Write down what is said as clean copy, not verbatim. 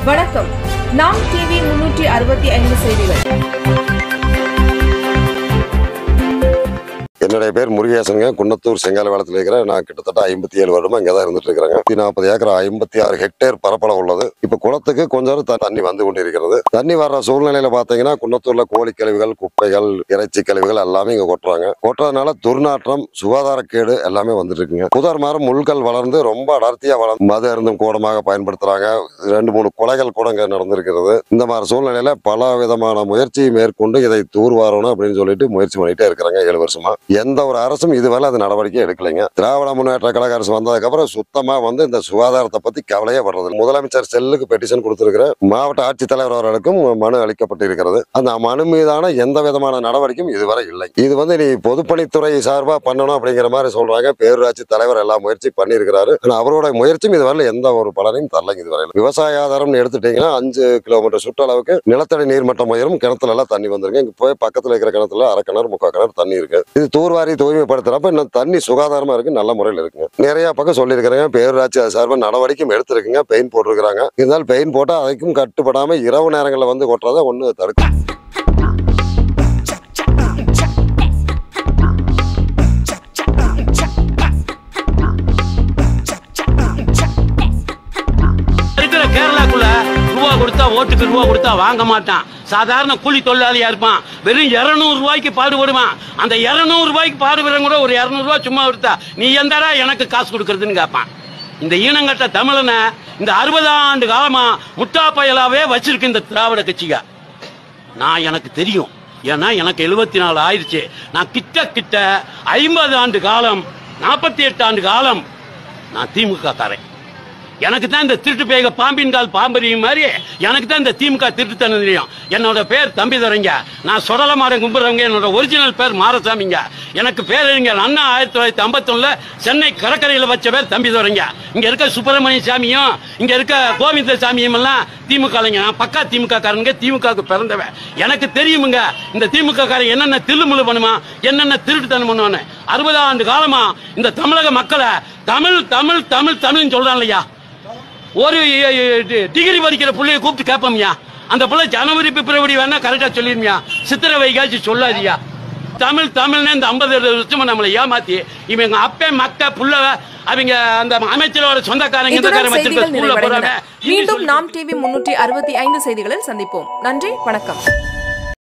வணக்கம். நாம் டிவி 365 செய்திகள். என்னுடைய பேர் முருகேசனுங்க. குன்னத்தூர் செங்காலவேளத்தில் இருக்கிறேன். நான் கிட்டத்தட்ட 57 வருடமா இங்கே தான் இருந்துட்டு இருக்கிறேங்க. 40 ஏக்கர் 56 ஹெக்டேர் பரப்பளவு உள்ளது. இப்போ குளத்துக்கு கொஞ்சம் தண்ணி வந்து கொண்டு இருக்கிறது. தண்ணி வர்ற சூழ்நிலையில பாத்தீங்கன்னா குன்னத்தூர்ல கோழி கழிவுகள், குப்பைகள், இறைச்சி கழிவுகள் எல்லாமே இங்க கொட்டுறாங்க. கொட்டுறதுனால துர்நாற்றம், சுகாதாரக்கேடு எல்லாமே வந்துட்டு இருக்குங்க. புதர் மரம் முள்கள் வளர்ந்து ரொம்ப அடர்த்தியா வளர்ந்து மது அருந்தும் கூடமாக பயன்படுத்துறாங்க. 2-3 கொலைகள் கூட இங்க நடந்திருக்கிறது. இந்த மாதிரி சூழ்நிலையில பல விதமான முயற்சி மேற்கொண்டு இதை தூர்வாரணும் அப்படின்னு சொல்லிட்டு முயற்சி பண்ணிட்டே இருக்கிறாங்க 7 வருஷமா. எந்த ஒரு அரசும் இதுவரை அது நடவடிக்கை எடுக்கலைங்க. திராவிட முன்னேற்ற கழக அரசு வந்ததுக்கு அப்புறம் சுத்தமா இந்த சுகாதாரத்தை பத்தி கவலையே வர்றது. முதலமைச்சர் செல்லுக்கு பெட்டிஷன் கொடுத்திருக்கிற மாவட்ட ஆட்சித்தலைவர் அவர்களுக்கும் மனு அளிக்கப்பட்டு இருக்கிறது. அந்த மனு மீதான எந்த விதமான நடவடிக்கையும் இதுவரை இல்லை. இது நீ பொதுப்பணித்துறை சார்பா பண்ணணும் அப்படிங்கிற மாதிரி சொல்றாங்க. பேரூராட்சி தலைவர் எல்லா முயற்சி பண்ணியிருக்கிறாரு. ஆனா அவரோட முயற்சியும் இதுவரை எந்த ஒரு பலனையும் தரலைங்க. இதுவரை விவசாய ஆதாரம் எடுத்துட்டீங்கன்னா 5 கிலோமீட்டர் சுற்றளவுக்கு நிலத்தடி நீர்மட்டம் உயரும். கிணத்துல எல்லாம் தண்ணி வந்துருங்க. இங்க போய் பக்கத்துல இருக்கிற கிணத்துல அரை கிணறு 3/4 கிணறு தண்ணி இருக்கு. இது தூர்வாரி தூய்மைப்படுத்துறப்ப இன்னும் தண்ணி சுகாதாரமா இருக்கு, நல்ல முறையில் இருக்குங்க. நிறைய பக்கம் சொல்லியிருக்கிறாங்க. பேரூராட்சி சார்பா நடவடிக்கையும் எடுத்திருக்குங்க. பெயின் போட்டிருக்கிறாங்க. இருந்தாலும் பெயின் போட்டா அதுக்கும் கட்டுப்படாம இரவு நேரங்களில் கொட்டுறதை ஒண்ணு தடுக்கும். ஓட்டுக்கு ரூபா கொடுத்தா வாங்க மாட்டான். சாதாரண கூலி தொழிலாளியா இருப்பான். வெறும் 200 ரூபாய்க்கு பாடுபடுவான். அந்த 200 ரூபாய்க்கு பாடுபடுறவங்க கூட ஒரு 200 ரூபாய் சும்மா கொடுத்தா நீ எந்தடா எனக்கு காசு கொடுக்கறதுன்னு கேட்பான். இந்த ஈனங்கட்ட தமிழனை இந்த 60 ஆண்டு காலமா முட்டா பயலாவே வச்சிருக்கு இந்த திராவிட கட்சிக. நான் எனக்கு தெரியும். ஏன்னா எனக்கு 74 ஆயிடுச்சு. நான் கிட்ட 50 ஆண்டு காலம், 48 ஆண்டு காலம் நான் திமுக காரன். எனக்கு தான் இந்த திருட்டு பேக பாம்பின் கால் பாம்பரியும் மாதிரி எனக்கு தான் இந்த திமுக திருட்டு தண்ணி தெரியும். என்னோட பேர் தம்பிதுரைங்க. நான் சொடல மாடம் கும்பிடுறவங்க. என்னோட ஒரிஜினல் பேர் மாரசாமிங்க. எனக்கு பேருங்க அண்ணா 1951 சென்னை கடற்கரையில் வச்ச பேர் தம்பிதுரைங்க. இங்க இருக்க சுப்பிரமணிய சாமியும் இங்க இருக்க கோவிந்த சாமியும் எல்லாம் திமுக. நான் பக்கா திமுக காரங்க. திமுக பிறந்தவன். எனக்கு தெரியுமுங்க இந்த திமுக காரன் என்னென்ன தில்லுமுள்ளு பண்ணுமா, என்னென்ன திருட்டு தண்ணி பண்ணுவான்னு. 60 ஆண்டு காலமா இந்த தமிழக மக்களை தமிழ் தமிழ் தமிழ் தமிழ்னு சொல்றான் இல்லையா. ஒரு டிகிரி படிக்கிற பிள்ளைய கூப்பிட்டு கேட்போம்யா. அந்த பிள்ளை ஜனவரி பிப்ரவரி வேணா கரெக்டா சொல்லிருமியா. சித்திரை வைகாசி சொல்லாதியா. தமிழ் தமிழ்னு இந்த 50 வருஷமா நம்மளை ஏமாத்தி இவங்க அப்பே மக்க புள்ள அவங்க அந்த அமைச்சரோட சொந்தக்காரங்க மீண்டும் நாம் டிவி 365 செய்திகளில் சந்திப்போம். நன்றி, வணக்கம்.